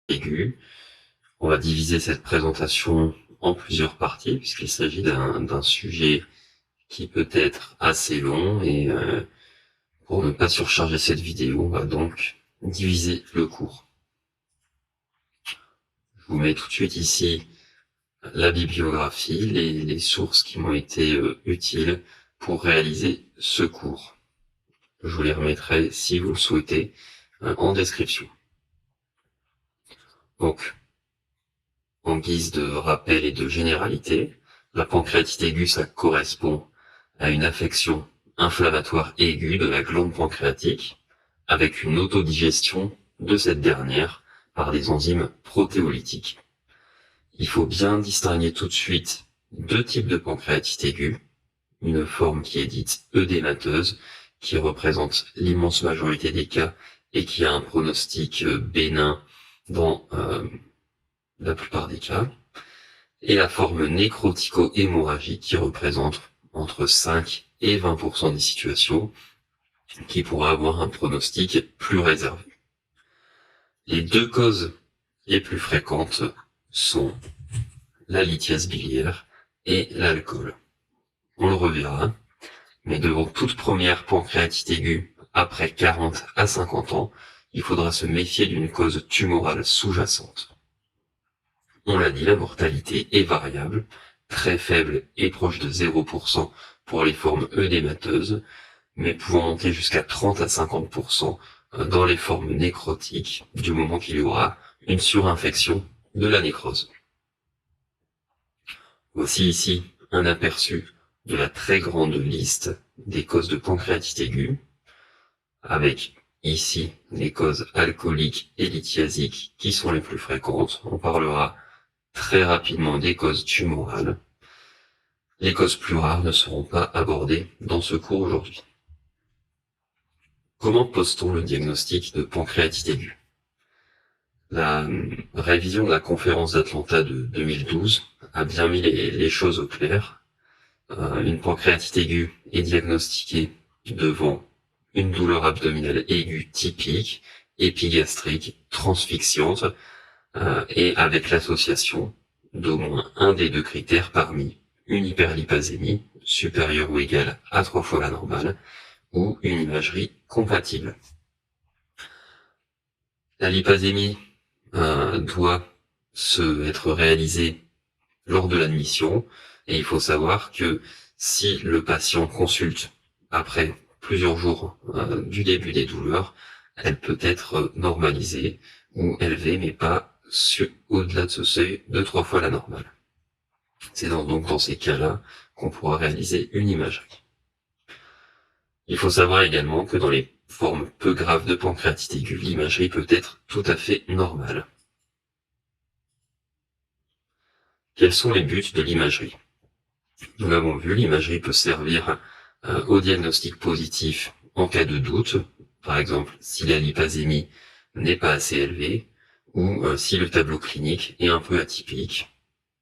aiguë. On va diviser cette présentation en plusieurs parties puisqu'il s'agit d'un sujet qui peut être assez long et pour ne pas surcharger cette vidéo, on va donc diviser le cours. Je vous mets tout de suite ici la bibliographie, les sources qui m'ont été utiles pour réaliser ce cours. Je vous les remettrai, si vous le souhaitez, en description. Donc, en guise de rappel et de généralité, la pancréatite aiguë, ça correspond à une affection inflammatoire aiguë de la glande pancréatique, avec une autodigestion de cette dernière par des enzymes protéolytiques. Il faut bien distinguer tout de suite deux types de pancréatite aiguë, une forme qui est dite œdémateuse, qui représente l'immense majorité des cas et qui a un pronostic bénin dans la plupart des cas, et la forme nécrotico-hémorragique qui représente entre 5 et 20% des situations, qui pourra avoir un pronostic plus réservé. Les deux causes les plus fréquentes sont la lithiase biliaire et l'alcool. On le reverra, mais devant toute première pancréatite aiguë après 40 à 50 ans, il faudra se méfier d'une cause tumorale sous-jacente. On l'a dit, la mortalité est variable, très faible et proche de 0% pour les formes œdémateuses, mais pouvant monter jusqu'à 30 à 50% dans les formes nécrotiques, du moment qu'il y aura une surinfection de la nécrose. Voici ici un aperçu de la très grande liste des causes de pancréatite aiguë, avec ici les causes alcooliques et lithiasiques qui sont les plus fréquentes. On parlera très rapidement des causes tumorales. Les causes plus rares ne seront pas abordées dans ce cours aujourd'hui. Comment pose-t-on le diagnostic de pancréatite aiguë? La révision de la conférence d'Atlanta de 2012 a bien mis les choses au clair. Une pancréatite aiguë est diagnostiquée devant une douleur abdominale aiguë typique, épigastrique, transfixiante, et avec l'association d'au moins un des deux critères parmi une hyperlipasémie supérieure ou égale à 3 fois la normale ou une imagerie compatible. La lipasémie doit être réalisée lors de l'admission, et il faut savoir que si le patient consulte après plusieurs jours du début des douleurs, elle peut être normalisée ou élevée, mais pas au-delà de ce seuil de 3 fois la normale. C'est donc dans ces cas-là qu'on pourra réaliser une imagerie. Il faut savoir également que dans les formes peu graves de pancréatite aiguë, l'imagerie peut être tout à fait normale. Quels sont les buts de l'imagerie? Nous l'avons vu, l'imagerie peut servir au diagnostic positif en cas de doute, par exemple si la lipasémie n'est pas assez élevée, ou si le tableau clinique est un peu atypique,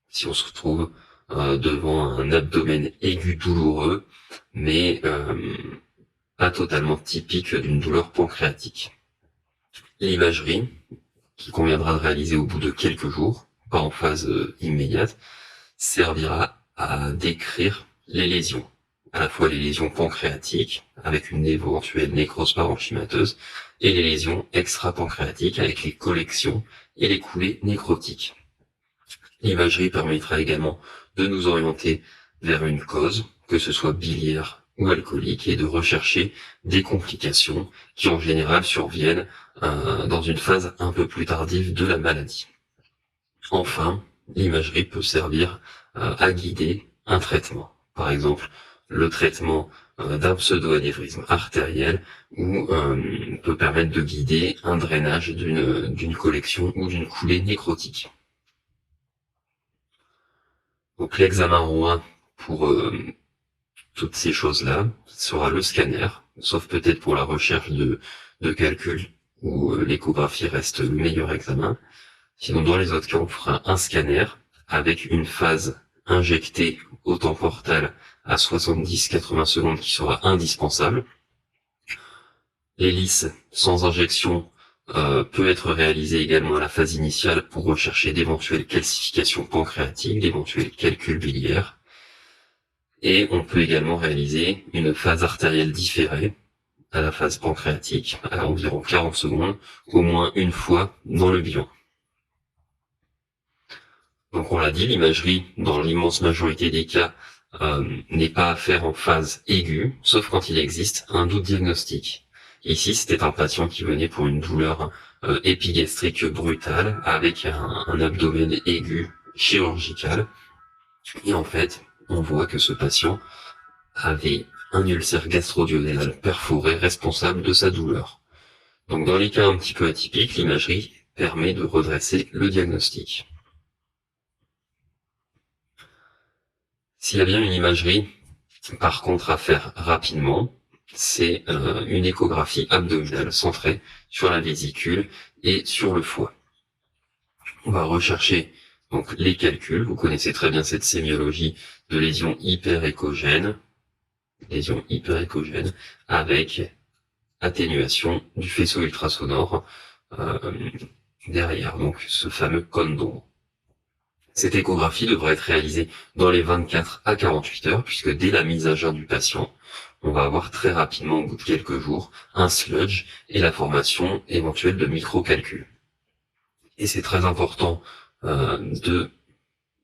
si on se retrouve devant un abdomen aigu douloureux, mais pas totalement typique d'une douleur pancréatique. L'imagerie, qui conviendra de réaliser au bout de quelques jours, pas en phase immédiate, servira à décrire les lésions, à la fois les lésions pancréatiques, avec une éventuelle nécrose parenchymateuse, et les lésions extra-pancréatiques, avec les collections et les coulées nécrotiques. L'imagerie permettra également de nous orienter vers une cause, que ce soit biliaire ou alcoolique, et de rechercher des complications qui en général surviennent dans une phase un peu plus tardive de la maladie. Enfin, l'imagerie peut servir à guider un traitement. Par exemple, le traitement d'un pseudo-anévrisme artériel ou peut permettre de guider un drainage d'une collection ou d'une coulée nécrotique. Donc l'examen roi pour toutes ces choses-là sera le scanner, sauf peut-être pour la recherche de calcul où l'échographie reste le meilleur examen. Sinon, dans les autres cas, on fera un scanner avec une phase injectée au temps portal à 70-80 secondes qui sera indispensable. L'hélice sans injection peut être réalisé également à la phase initiale pour rechercher d'éventuelles calcifications pancréatiques, d'éventuels calculs biliaires. Et on peut également réaliser une phase artérielle différée à la phase pancréatique, à environ 40 secondes, au moins une fois dans le bilan. Donc on l'a dit, l'imagerie, dans l'immense majorité des cas, n'est pas à faire en phase aiguë, sauf quand il existe un doute diagnostique. Ici, c'était un patient qui venait pour une douleur épigastrique brutale, avec un abdomen aigu chirurgical. Et en fait, on voit que ce patient avait un ulcère gastro-duodénal perforé responsable de sa douleur. Donc dans les cas un petit peu atypiques, l'imagerie permet de redresser le diagnostic. S'il y a bien une imagerie, par contre, à faire rapidement, c'est une échographie abdominale centrée sur la vésicule et sur le foie. On va rechercher donc les calculs. Vous connaissez très bien cette sémiologie de lésions hyperéchogènes, avec atténuation du faisceau ultrasonore derrière, donc ce fameux cône d'ombre. Cette échographie devra être réalisée dans les 24 à 48 heures, puisque dès la mise à jeun du patient, on va avoir très rapidement, au bout de quelques jours, un sludge et la formation éventuelle de microcalculs. Et c'est très important de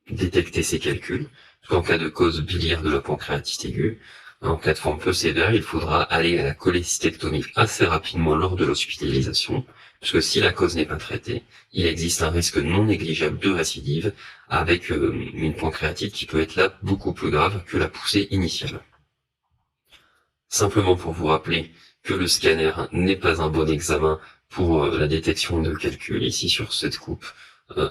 détecter ces calculs, parce qu'en cas de cause biliaire de la pancréatite aiguë, en cas de forme peu sévère, il faudra aller à la cholécystectomie assez rapidement lors de l'hospitalisation, puisque si la cause n'est pas traitée, il existe un risque non négligeable de récidive avec une pancréatite qui peut être là beaucoup plus grave que la poussée initiale. Simplement pour vous rappeler que le scanner n'est pas un bon examen pour la détection de calculs. Ici sur cette coupe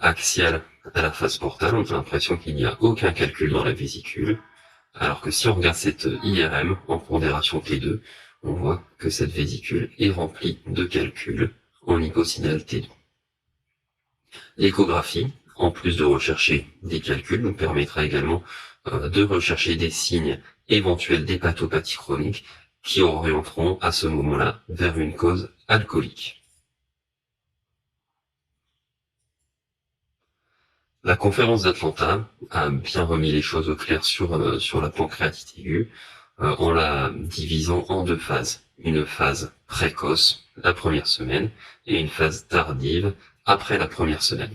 axiale à la face portale, on a l'impression qu'il n'y a aucun calcul dans la vésicule, alors que si on regarde cette IRM en pondération T2, on voit que cette vésicule est remplie de calculs en hyposignal T2. L'échographie, en plus de rechercher des calculs, nous permettra également de rechercher des signes éventuels d'hépatopathie chronique qui orienteront à ce moment-là vers une cause alcoolique. La conférence d'Atlanta a bien remis les choses au clair sur la pancréatite aiguë en la divisant en deux phases. Une phase précoce, la première semaine, et une phase tardive après la première semaine.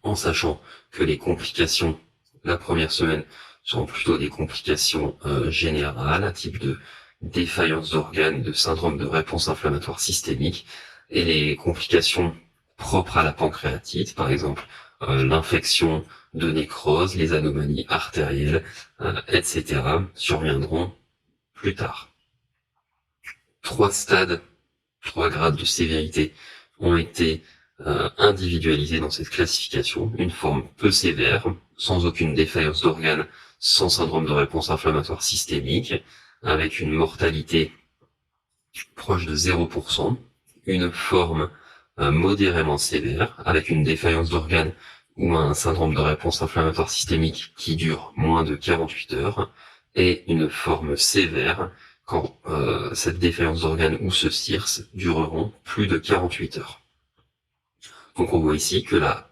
En sachant que les complications la première semaine sont plutôt des complications générales, à type de défaillance d'organes, de syndrome de réponse inflammatoire systémique, et les complications propres à la pancréatite, par exemple l'infection de nécrose, les anomalies artérielles, etc., surviendront plus tard. 3 stades, 3 grades de sévérité ont été individualisés dans cette classification. Une forme peu sévère, sans aucune défaillance d'organes, sans syndrome de réponse inflammatoire systémique, avec une mortalité proche de 0%. Une forme modérément sévère, avec une défaillance d'organes ou un syndrome de réponse inflammatoire systémique qui dure moins de 48 heures, et une forme sévère quand cette défaillance d'organes ou ce CIRS dureront plus de 48 heures. Donc on voit ici que la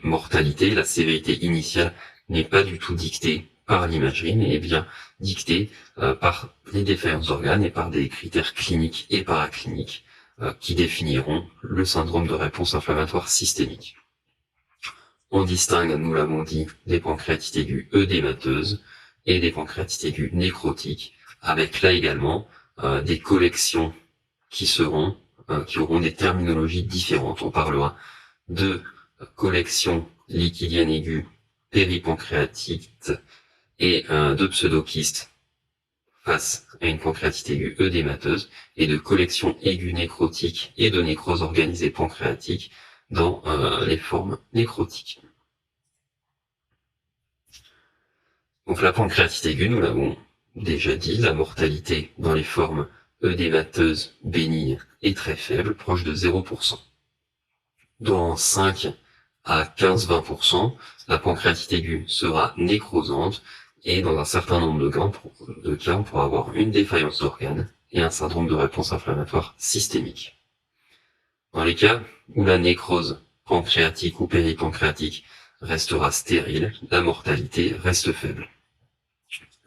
mortalité, la sévérité initiale n'est pas du tout dictée par l'imagerie, mais est bien dictée par les défaillances d'organes et par des critères cliniques et paracliniques qui définiront le syndrome de réponse inflammatoire systémique. On distingue, nous l'avons dit, des pancréatites aiguës œdémateuses et des pancréatites aiguës nécrotiques, avec là également des collections qui auront des terminologies différentes. On parlera de collection liquidienne aiguë péripancréatite et de pseudokystes face à une pancréatite aiguë œdémateuse, et de collection aiguë nécrotique et de nécrose organisée pancréatique dans les formes nécrotiques. Donc la pancréatite aiguë, nous l'avons déjà dit, la mortalité dans les formes œdémateuses bénignes est très faible, proche de 0%. Dans 5 à 15-20%, la pancréatite aiguë sera nécrosante, et dans un certain nombre de cas, on pourra avoir une défaillance d'organes et un syndrome de réponse inflammatoire systémique. Dans les cas où la nécrose pancréatique ou péripancréatique restera stérile, la mortalité reste faible.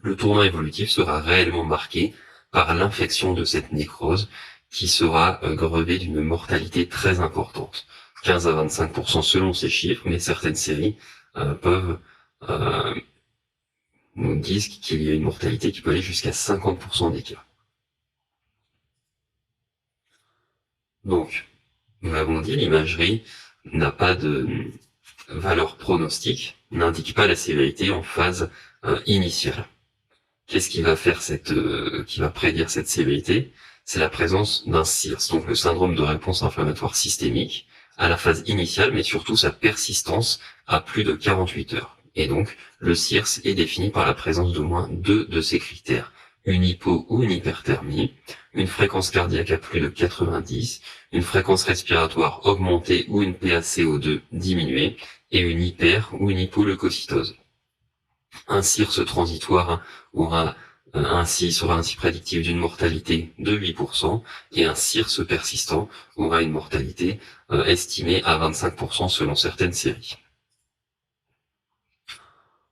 Le tournant évolutif sera réellement marqué par l'infection de cette nécrose qui sera grevée d'une mortalité très importante. 15 à 25% selon ces chiffres, mais certaines séries nous disent qu'il y a une mortalité qui peut aller jusqu'à 50% des cas. Donc, nous l'avons dit, l'imagerie n'a pas de valeur pronostique, n'indique pas la sévérité en phase initiale. Qu'est-ce qui va faire qui va prédire cette sévérité? C'est la présence d'un CIRS, donc le syndrome de réponse inflammatoire systémique, à la phase initiale, mais surtout sa persistance à plus de 48 heures. Et donc, le CIRS est défini par la présence d'au moins 2 de ces critères. Une hypo ou une hyperthermie, une fréquence cardiaque à plus de 90, une fréquence respiratoire augmentée ou une PaCO2 diminuée, et une hyper ou une hypoleucocytose. Un CIRS transitoire sera ainsi prédictif d'une mortalité de 8%, et un CIRS persistant aura une mortalité estimée à 25% selon certaines séries.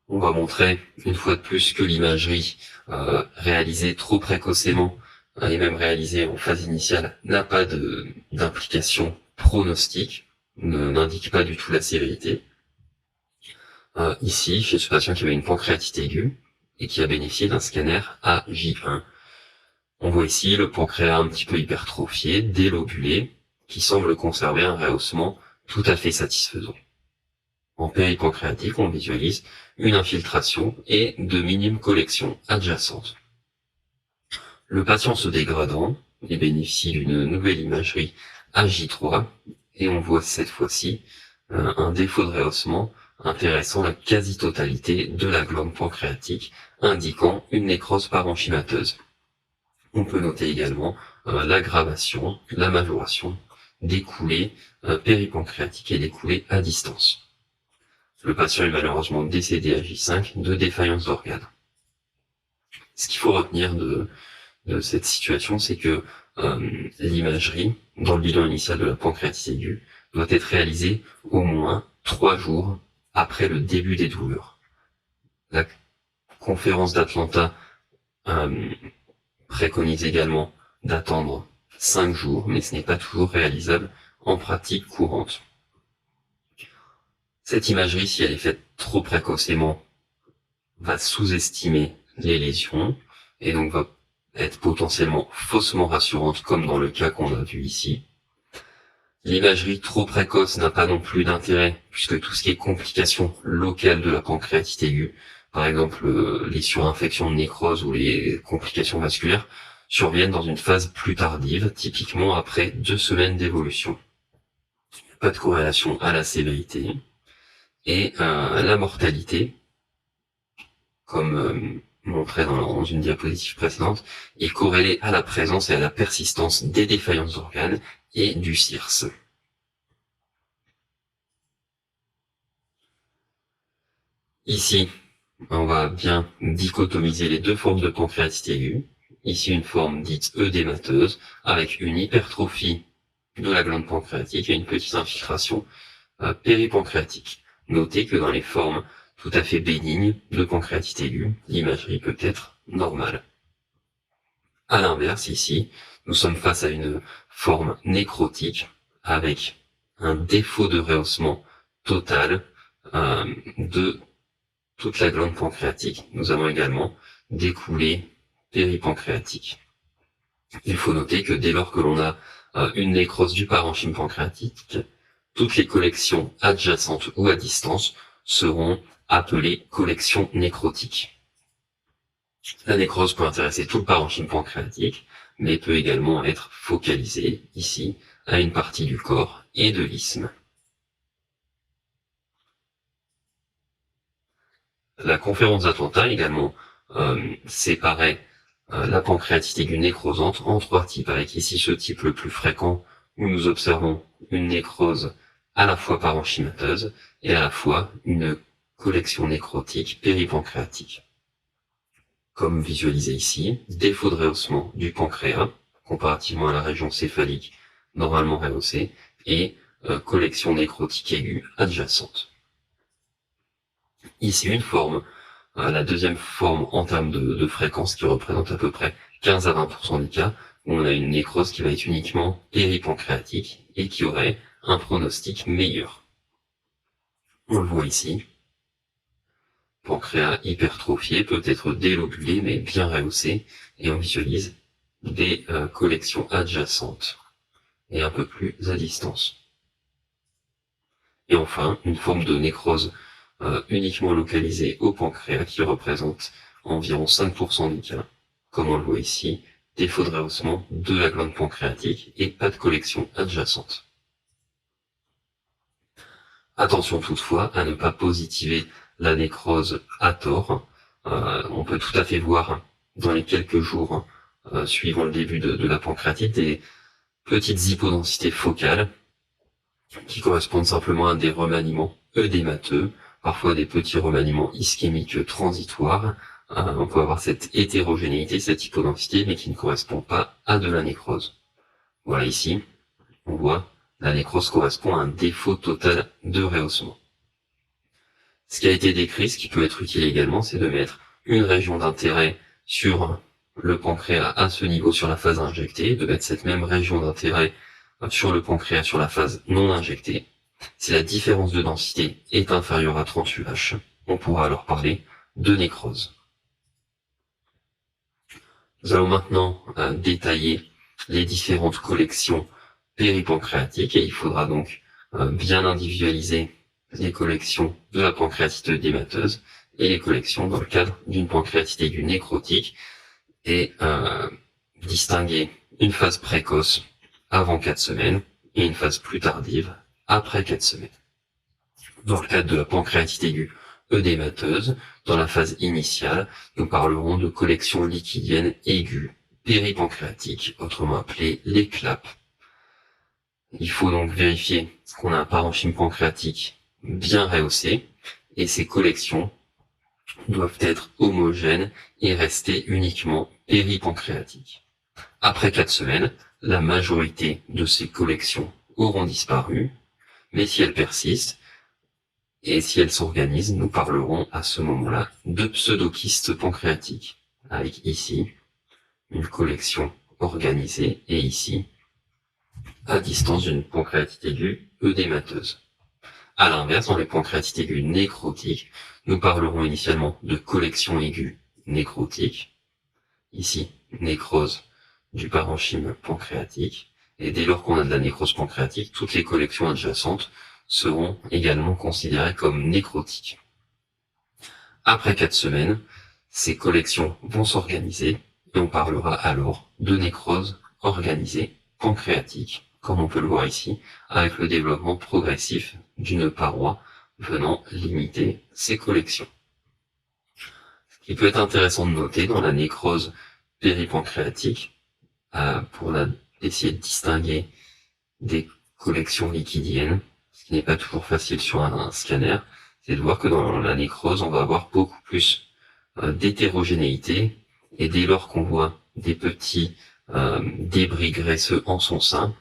On va montrer une fois de plus que l'imagerie réalisée trop précocement et même réalisée en phase initiale n'a pas d'implication pronostique, n'indique pas du tout la sévérité. Ici, chez ce patient qui avait une pancréatite aiguë et qui a bénéficié d'un scanner AJ1. On voit ici le pancréas un petit peu hypertrophié, délobulé, qui semble conserver un rehaussement tout à fait satisfaisant. En péripancréatique, on visualise une infiltration et de minimes collections adjacentes. Le patient se dégradant et bénéficie d'une nouvelle imagerie AJ3 et on voit cette fois-ci un défaut de rehaussement intéressant la quasi-totalité de la glande pancréatique, indiquant une nécrose parenchymateuse. On peut noter également l'aggravation, la majoration des coulées péripancréatiques et des coulées à distance. Le patient est malheureusement décédé à J5 de défaillance d'organes. Ce qu'il faut retenir de cette situation, c'est que l'imagerie, dans le bilan initial de la pancréatite aiguë, doit être réalisée au moins 3 jours après le début des douleurs. La conférence d'Atlanta préconise également d'attendre 5 jours, mais ce n'est pas toujours réalisable en pratique courante. Cette imagerie, si elle est faite trop précocement, va sous-estimer les lésions et donc va être potentiellement faussement rassurante, comme dans le cas qu'on a vu ici. L'imagerie trop précoce n'a pas non plus d'intérêt, puisque tout ce qui est complications locales de la pancréatite aiguë, par exemple les surinfections de nécrose ou les complications vasculaires, surviennent dans une phase plus tardive, typiquement après 2 semaines d'évolution. Pas de corrélation à la sévérité. Et la mortalité, comme montré dans une diapositive précédente, est corrélée à la présence et à la persistance des défaillances d'organes et du CIRS. Ici, on va bien dichotomiser les 2 formes de pancréatite aiguë. Ici, une forme dite œdémateuse, avec une hypertrophie de la glande pancréatique et une petite infiltration péripancréatique. Notez que dans les formes tout à fait bénignes de pancréatite aiguë, l'imagerie peut être normale. À l'inverse, ici, nous sommes face à une forme nécrotique avec un défaut de rehaussement total de toute la glande pancréatique. Nous avons également des coulées péripancréatiques. Il faut noter que dès lors que l'on a une nécrose du parenchyme pancréatique, toutes les collections adjacentes ou à distance seront appelées collections nécrotiques. La nécrose peut intéresser tout le parenchyme pancréatique, mais peut également être focalisée, ici, à une partie du corps et de l'isthme. La conférence d'Atlanta également séparait la pancréatite aiguë nécrosante en 3 types, avec ici ce type le plus fréquent où nous observons une nécrose à la fois parenchymateuse et à la fois une collection nécrotique péripancréatique. Comme visualisé ici, défaut de rehaussement du pancréas, comparativement à la région céphalique normalement rehaussée, et collection nécrotique aiguë adjacente. Ici une forme, la deuxième forme en termes de fréquence qui représente à peu près 15 à 20% des cas, où on a une nécrose qui va être uniquement péripancréatique et qui aurait un pronostic meilleur. On le voit ici. Pancréas hypertrophié, peut être délobulé mais bien rehaussé, et on visualise des collections adjacentes et un peu plus à distance. Et enfin, une forme de nécrose uniquement localisée au pancréas qui représente environ 5% des cas, comme on le voit ici, défaut de rehaussement de la glande pancréatique et pas de collection adjacente. Attention toutefois à ne pas positiver la nécrose à tort. On peut tout à fait voir dans les quelques jours suivant le début de la pancréatite des petites hypodensités focales qui correspondent simplement à des remaniements œdémateux, parfois des petits remaniements ischémiques transitoires. On peut avoir cette hétérogénéité, cette hypodensité, mais qui ne correspond pas à de la nécrose. Voilà ici, on voit la nécrose correspond à un défaut total de rehaussement. Ce qui a été décrit, ce qui peut être utile également, c'est de mettre une région d'intérêt sur le pancréas à ce niveau sur la phase injectée, de mettre cette même région d'intérêt sur le pancréas sur la phase non injectée. Si la différence de densité est inférieure à 30 UH, on pourra alors parler de nécrose. Nous allons maintenant détailler les différentes collections péripancréatiques et il faudra donc bien individualiser les collections de la pancréatite œdémateuse et les collections dans le cadre d'une pancréatite aiguë nécrotique et distinguer une phase précoce avant 4 semaines et une phase plus tardive après 4 semaines. Dans le cadre de la pancréatite aiguë œdémateuse, dans la phase initiale, nous parlerons de collection liquidienne aiguë péripancréatique, autrement appelée les CLAP. Il faut donc vérifier qu'on a un parenchyme pancréatique bien rehaussé et ces collections doivent être homogènes et rester uniquement péripancréatiques. Après 4 semaines, la majorité de ces collections auront disparu, mais si elles persistent et si elles s'organisent, nous parlerons à ce moment-là de pseudokystes pancréatiques, avec ici une collection organisée et ici à distance d'une pancréatite aiguë œdémateuse. À l'inverse, dans les pancréatites aiguës nécrotiques, nous parlerons initialement de collection aiguë nécrotique, ici nécrose du parenchyme pancréatique, et dès lors qu'on a de la nécrose pancréatique, toutes les collections adjacentes seront également considérées comme nécrotiques. Après 4 semaines, ces collections vont s'organiser et on parlera alors de nécrose organisée pancréatique, comme on peut le voir ici, avec le développement progressif d'une paroi venant limiter ces collections. Ce qui peut être intéressant de noter dans la nécrose péripancréatique, pour essayer de distinguer des collections liquidiennes, ce qui n'est pas toujours facile sur un scanner, c'est de voir que dans la nécrose, on va avoir beaucoup plus d'hétérogénéité, et dès lors qu'on voit des petits débris graisseux en son sein,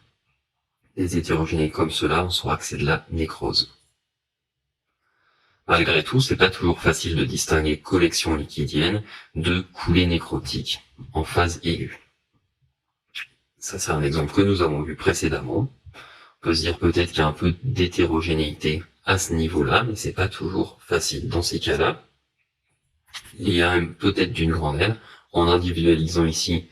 des hétérogénées comme cela, on saura que c'est de la nécrose. Malgré tout, c'est pas toujours facile de distinguer collection liquidienne de coulée nécrotique en phase aiguë. Ça, c'est un exemple que nous avons vu précédemment. On peut se dire peut-être qu'il y a un peu d'hétérogénéité à ce niveau-là, mais c'est pas toujours facile. Dans ces cas-là, il y a peut-être d'une grande aide, en individualisant ici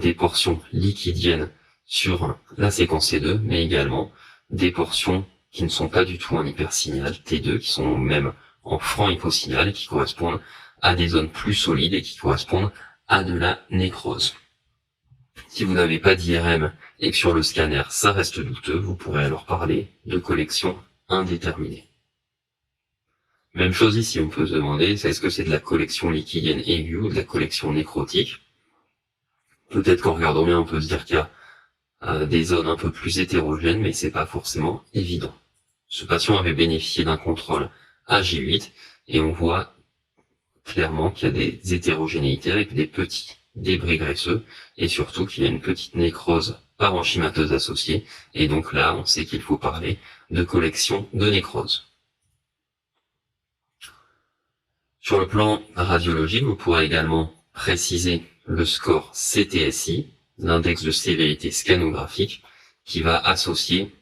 des portions liquidiennes sur la séquence T2, mais également des portions qui ne sont pas du tout en hypersignal T2, qui sont même en franc hyposignal et qui correspondent à des zones plus solides et qui correspondent à de la nécrose. Si vous n'avez pas d'IRM et que sur le scanner ça reste douteux, vous pourrez alors parler de collection indéterminée. Même chose ici, on peut se demander, est-ce que c'est de la collection liquidienne aiguë ou de la collection nécrotique? Peut-être qu'en regardant bien, on peut se dire qu'il y a des zones un peu plus hétérogènes, mais c'est pas forcément évident. Ce patient avait bénéficié d'un contrôle AG8 et on voit clairement qu'il y a des hétérogénéités avec des petits débris graisseux et surtout qu'il y a une petite nécrose parenchymateuses associées, et donc là, on sait qu'il faut parler de collection de nécrose. Sur le plan radiologique, vous pourrez également préciser le score CTSI, l'index de sévérité scanographique, qui va associer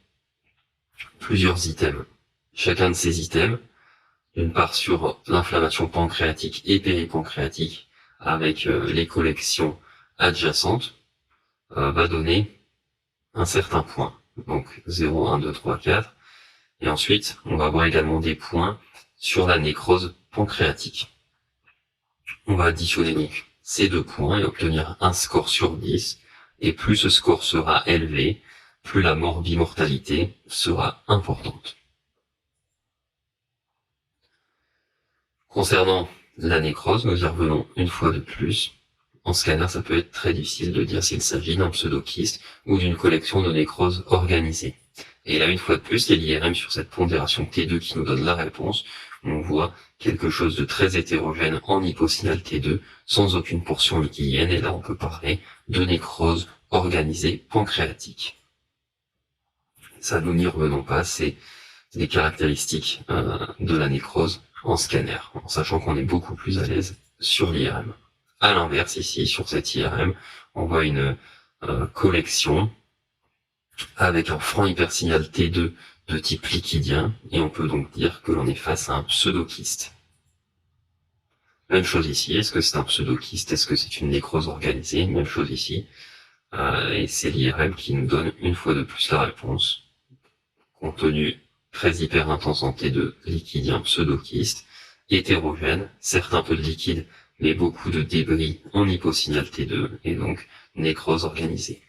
plusieurs items. Chacun de ces items, d'une part sur l'inflammation pancréatique et péripancréatique, avec les collections adjacentes, va donner un certain point. Donc 0, 1, 2, 3, 4. Et ensuite, on va avoir également des points sur la nécrose pancréatique. On va additionner donc ces deux points et obtenir un score sur 10. Et plus ce score sera élevé, plus la morbimortalité sera importante. Concernant la nécrose, nous y revenons une fois de plus. En scanner, ça peut être très difficile de dire s'il s'agit d'un pseudokyste ou d'une collection de nécrose organisée. Et là, une fois de plus, il y a l'IRM sur cette pondération T2 qui nous donne la réponse. On voit quelque chose de très hétérogène en hyposignal T2, sans aucune portion liquidienne, et là, on peut parler de nécrose organisée pancréatique. Ça, nous n'y revenons pas, c'est des caractéristiques de la nécrose en scanner, en sachant qu'on est beaucoup plus à l'aise sur l'IRM. À l'inverse, ici, sur cette IRM, on voit une collection avec un franc hypersignal T2 de type liquidien, et on peut donc dire que l'on est face à un pseudokyste. Même chose ici, est-ce que c'est un pseudokyste, est-ce que c'est une nécrose organisée? Même chose ici, et c'est l'IRM qui nous donne une fois de plus la réponse. Contenu très hyper intense en T2, liquidien, pseudokyste, hétérogène, certes un peu de liquide, mais beaucoup de débris en hyposignal T2, et donc nécrose organisée.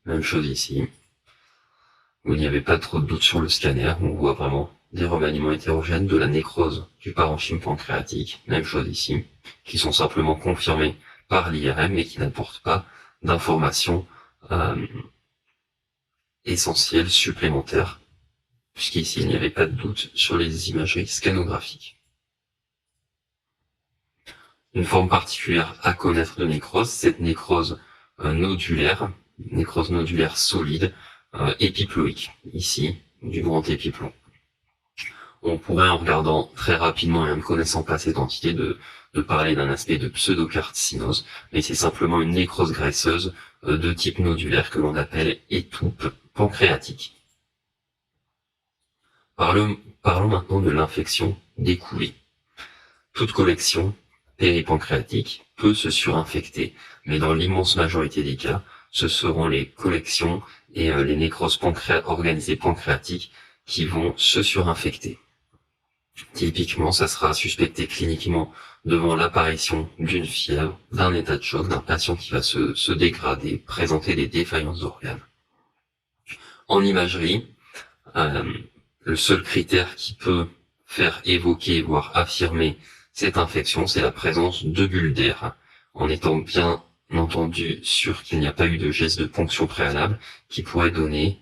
Même chose ici, où il n'y avait pas trop de doute sur le scanner, on voit vraiment des remaniements hétérogènes de la nécrose du parenchyme pancréatique, même chose ici, qui sont simplement confirmés par l'IRM, mais qui n'apportent pas d'informations essentielles supplémentaires, puisqu'ici il n'y avait pas de doute sur les imageries scanographiques. Une forme particulière à connaître de nécrose, cette nécrose nodulaire solide, épiploïque, ici, du grand épiplon. On pourrait, en regardant très rapidement et en ne connaissant pas cette entité, de parler d'un aspect de pseudocarcinose, mais c'est simplement une nécrose graisseuse de type nodulaire que l'on appelle étoupe pancréatique. Parlons maintenant de l'infection des coulées. Toute collection péripancréatique peut se surinfecter, mais dans l'immense majorité des cas, ce seront les collections et les nécroses organisées pancréatiques qui vont se surinfecter. Typiquement, ça sera suspecté cliniquement devant l'apparition d'une fièvre, d'un état de choc, d'un patient qui va se dégrader, présenter des défaillances d'organes. En imagerie, le seul critère qui peut faire évoquer, voire affirmer cette infection, c'est la présence de bulles d'air, en étant bien entendu sûr qu'il n'y a pas eu de geste de ponction préalable qui pourrait donner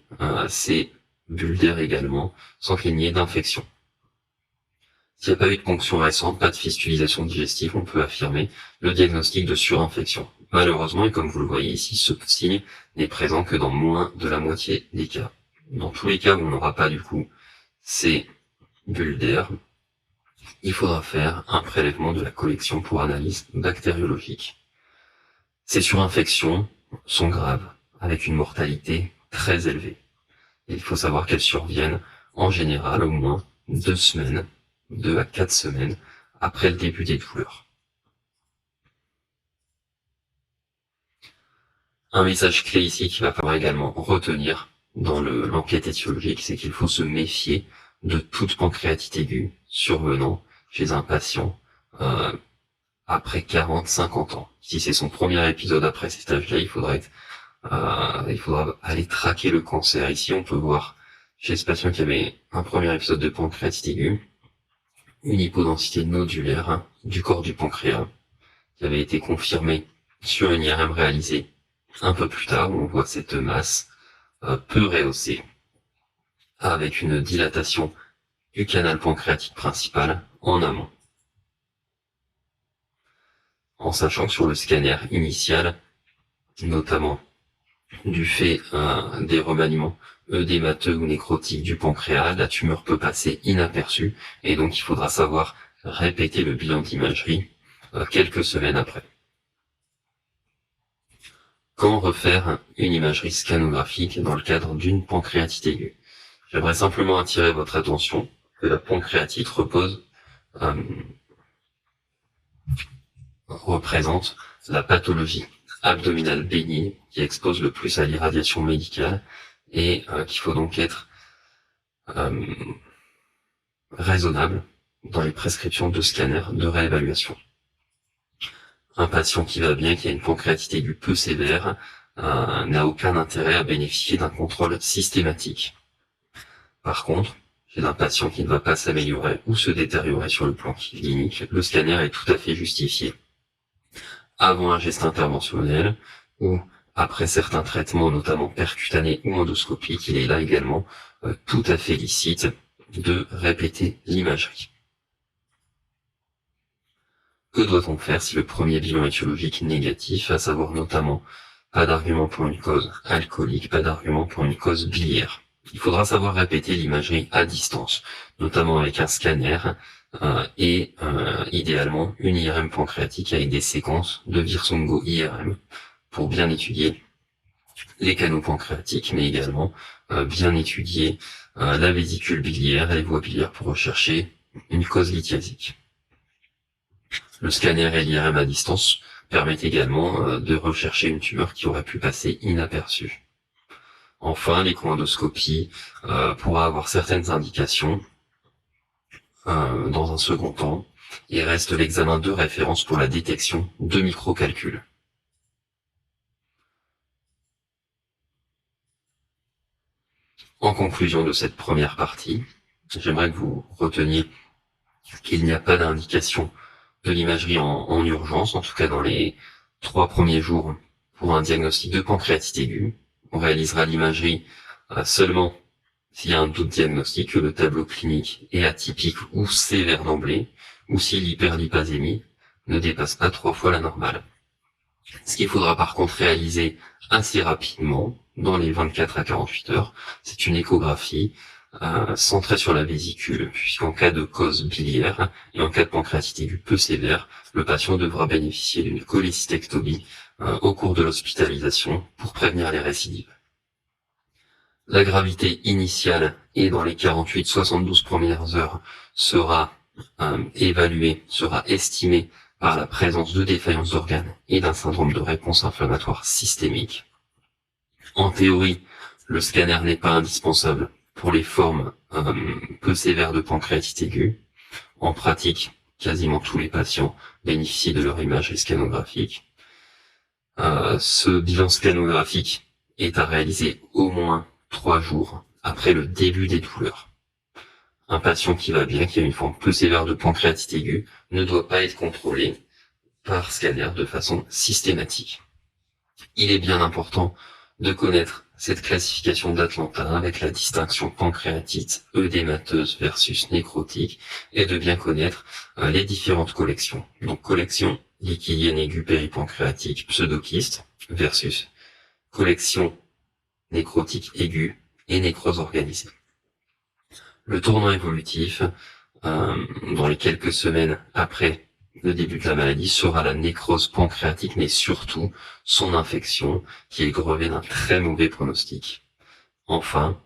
ces bulles d'air également, sans qu'il n'y ait d'infection. S'il n'y a pas eu de ponction récente, pas de fistulisation digestive, on peut affirmer le diagnostic de surinfection. Malheureusement, et comme vous le voyez ici, ce signe n'est présent que dans moins de la moitié des cas. Dans tous les cas où on n'aura pas du coup ces bulles d'air, il faudra faire un prélèvement de la collection pour analyse bactériologique. Ces surinfections sont graves, avec une mortalité très élevée. Et il faut savoir qu'elles surviennent en général au moins 2 à 4 semaines après le début des douleurs. Un message clé ici qu'il va falloir également retenir dans l'enquête étiologique, c'est qu'il faut se méfier de toute pancréatite aiguë survenant chez un patient après 40-50 ans. Si c'est son premier épisode après cet âge-là, il faudra aller traquer le cancer. Ici, on peut voir chez ce patient qui avait un premier épisode de pancréatite aiguë, une hypodensité nodulaire du corps du pancréas, qui avait été confirmée sur une IRM réalisée un peu plus tard, où on voit cette masse peu rehaussée, avec une dilatation du canal pancréatique principal en amont. En sachant que sur le scanner initial, notamment du fait des remaniements œdémateux ou nécrotiques du pancréas, la tumeur peut passer inaperçue et donc il faudra savoir répéter le bilan d'imagerie quelques semaines après. Quand refaire une imagerie scanographique dans le cadre d'une pancréatite aiguë? J'aimerais simplement attirer votre attention que la pancréatite représente la pathologie abdominale bénigne qui expose le plus à l'irradiation médicale et qu'il faut donc être raisonnable dans les prescriptions de scanner de réévaluation. Un patient qui va bien, qui a une pancréatite aiguë peu sévère, n'a aucun intérêt à bénéficier d'un contrôle systématique. Par contre, chez un patient qui ne va pas s'améliorer ou se détériorer sur le plan clinique, le scanner est tout à fait justifié. Avant un geste interventionnel ou après certains traitements, notamment percutanés ou endoscopiques, il est là également tout à fait licite de répéter l'imagerie. Que doit-on faire si le premier bilan étiologique est négatif, à savoir notamment pas d'argument pour une cause alcoolique, pas d'argument pour une cause biliaire? Il faudra savoir répéter l'imagerie à distance, notamment avec un scanner et idéalement une IRM pancréatique avec des séquences de Virsungo IRM pour bien étudier les canaux pancréatiques, mais également bien étudier la vésicule biliaire et les voies biliaires pour rechercher une cause lithiasique. Le scanner et l'IRM à distance permettent également de rechercher une tumeur qui aurait pu passer inaperçue. Enfin, l'écho-endoscopie pourra avoir certaines indications dans un second temps, et reste l'examen de référence pour la détection de microcalculs. En conclusion de cette première partie, j'aimerais que vous reteniez qu'il n'y a pas d'indication de l'imagerie en urgence, en tout cas dans les 3 premiers jours pour un diagnostic de pancréatite aiguë. On réalisera l'imagerie seulement s'il y a un doute diagnostique, que le tableau clinique est atypique ou sévère d'emblée, ou si l'hyperlipasémie ne dépasse pas 3 fois la normale. Ce qu'il faudra par contre réaliser assez rapidement, dans les 24 à 48 heures, c'est une échographie centrée sur la vésicule, puisqu'en cas de cause biliaire et en cas de pancréatite aiguë peu sévère, le patient devra bénéficier d'une cholécystectomie au cours de l'hospitalisation pour prévenir les récidives. La gravité initiale et dans les 48-72 premières heures sera évaluée, sera estimée par la présence de défaillance d'organes et d'un syndrome de réponse inflammatoire systémique. En théorie, le scanner n'est pas indispensable pour les formes peu sévères de pancréatite aiguë. En pratique, quasiment tous les patients bénéficient de leur imagerie scanographique. Ce bilan scanographique est à réaliser au moins 3 jours après le début des douleurs. Un patient qui va bien, qui a une forme peu sévère de pancréatite aiguë, ne doit pas être contrôlé par scanner de façon systématique. Il est bien important de connaître cette classification d'Atlanta avec la distinction pancréatite œdémateuse versus nécrotique et de bien connaître les différentes collections. Donc collection liquidienne aiguë péripancréatique pseudokyste versus collection nécrotique aiguë et nécrose organisée. Le tournant évolutif, dans les quelques semaines après le début de la maladie, sera la nécrose pancréatique, mais surtout son infection, qui est grevée d'un très mauvais pronostic. Enfin,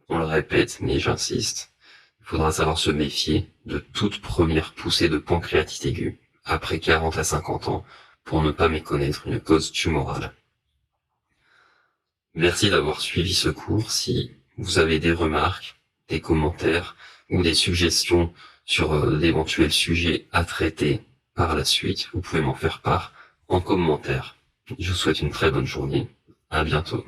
on le répète, mais j'insiste, il faudra savoir se méfier de toute première poussée de pancréatite aiguë, après 40 à 50 ans, pour ne pas méconnaître une cause tumorale. Merci d'avoir suivi ce cours. Si vous avez des remarques, des commentaires ou des suggestions sur d'éventuels sujets à traiter par la suite, vous pouvez m'en faire part en commentaire. Je vous souhaite une très bonne journée. À bientôt.